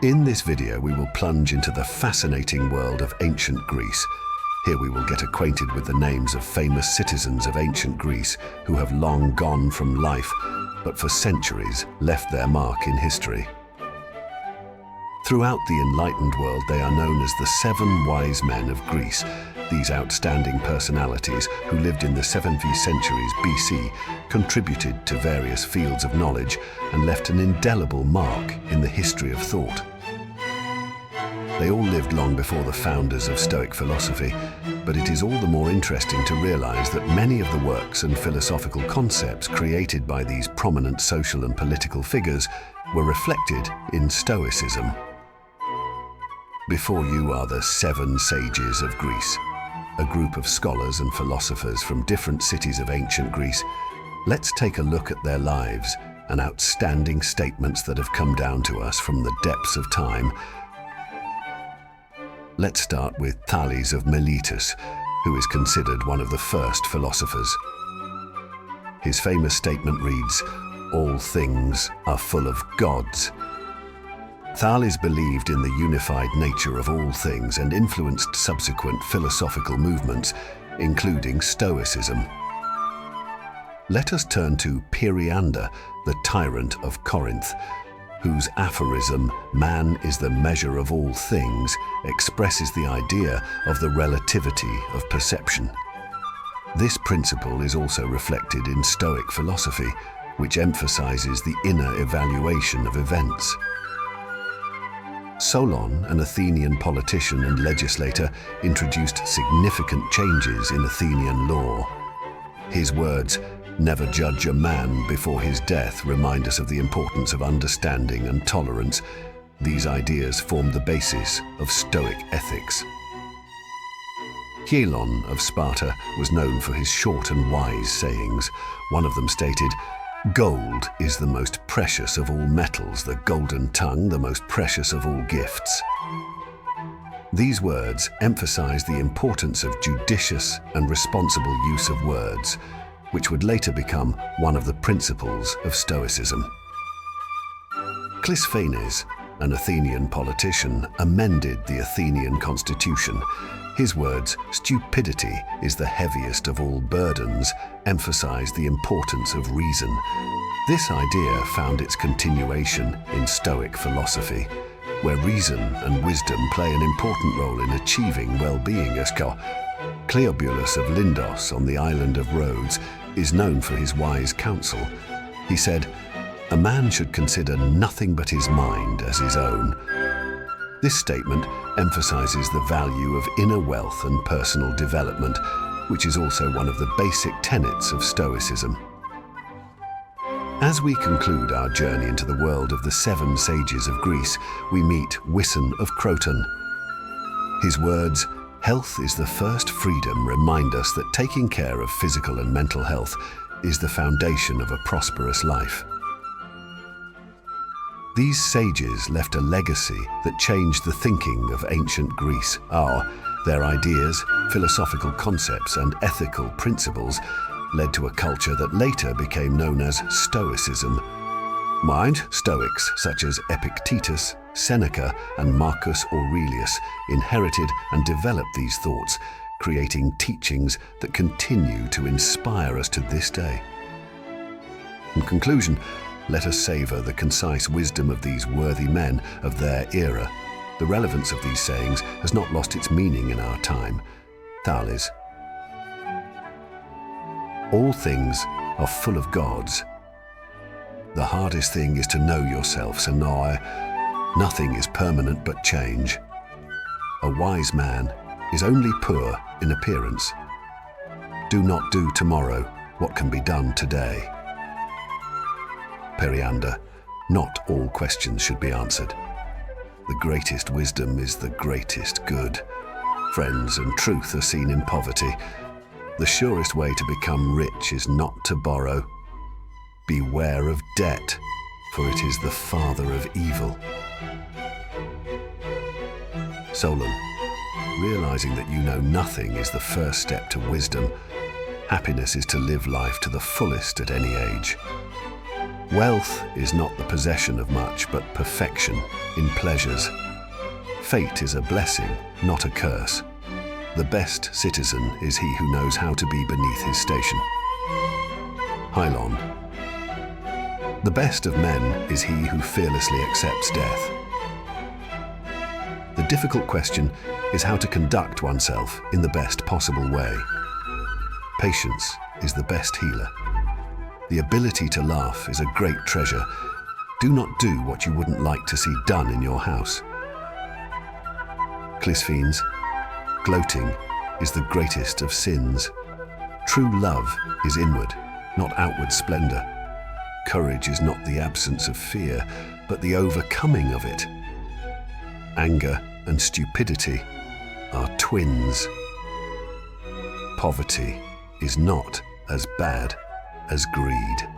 In this video, we will plunge into the fascinating world of ancient Greece. Here we will get acquainted with the names of famous citizens of ancient Greece who have long gone from life, but for centuries left their mark in history. Throughout the enlightened world, they are known as the 7 wise men of Greece. These outstanding personalities, who lived in the 7th centuries BC, contributed to various fields of knowledge and left an indelible mark in the history of thought. They all lived long before the founders of Stoic philosophy, but it is all the more interesting to realize that many of the works and philosophical concepts created by these prominent social and political figures were reflected in Stoicism. Before you are the 7 sages of Greece, a group of scholars and philosophers from different cities of ancient Greece. Let's take a look at their lives and outstanding statements that have come down to us from the depths of time. Let's start with Thales of Miletus, who is considered one of the first philosophers. His famous statement reads, "All things are full of gods." Thales believed in the unified nature of all things and influenced subsequent philosophical movements, including Stoicism. Let us turn to Periander, the tyrant of Corinth, whose aphorism, "Man is the measure of all things," expresses the idea of the relativity of perception. This principle is also reflected in Stoic philosophy, which emphasizes the inner evaluation of events. Solon, an Athenian politician and legislator, introduced significant changes in Athenian law. His words, "Never judge a man before his death," remind us of the importance of understanding and tolerance. These ideas formed the basis of Stoic ethics. Cylon of Sparta was known for his short and wise sayings. One of them stated, "Gold is the most precious of all metals, the golden tongue the most precious of all gifts." These words emphasize the importance of judicious and responsible use of words, which would later become one of the principles of Stoicism. Clisthenes, an Athenian politician, amended the Athenian constitution. His words, "Stupidity is the heaviest of all burdens," emphasized the importance of reason. This idea found its continuation in Stoic philosophy, where reason and wisdom play an important role in achieving well-being. Cleobulus of Lindos on the island of Rhodes is known for his wise counsel. He said, "A man should consider nothing but his mind as his own." This statement emphasizes the value of inner wealth and personal development, which is also one of the basic tenets of Stoicism. As we conclude our journey into the world of the 7 sages of Greece, we meet Wison of Croton. His words, "Health is the first freedom," remind us that taking care of physical and mental health is the foundation of a prosperous life. These sages left a legacy that changed the thinking of ancient Greece. Their ideas, philosophical concepts, and ethical principles led to a culture that later became known as Stoicism. Stoics such as Epictetus, Seneca, and Marcus Aurelius inherited and developed these thoughts, creating teachings that continue to inspire us to this day. In conclusion, let us savor the concise wisdom of these worthy men of their era. The relevance of these sayings has not lost its meaning in our time. Thales. All things are full of gods. The hardest thing is to know yourself, so nothing is permanent but change. A wise man is only poor in appearance. Do not do tomorrow what can be done today. Periander, not all questions should be answered. The greatest wisdom is the greatest good. Friends and truth are seen in poverty. The surest way to become rich is not to borrow. Beware of debt, for it is the father of evil. Solon, realizing that you know nothing is the first step to wisdom. Happiness is to live life to the fullest at any age. Wealth is not the possession of much, but perfection in pleasures. Fate is a blessing, not a curse. The best citizen is he who knows how to be beneath his station. Hylon. The best of men is he who fearlessly accepts death. The difficult question is how to conduct oneself in the best possible way. Patience is the best healer. The ability to laugh is a great treasure. Do not do what you wouldn't like to see done in your house. Clisthenes. Gloating is the greatest of sins. True love is inward, not outward splendor. Courage is not the absence of fear, but the overcoming of it. Anger and stupidity are twins. Poverty is not as bad as greed.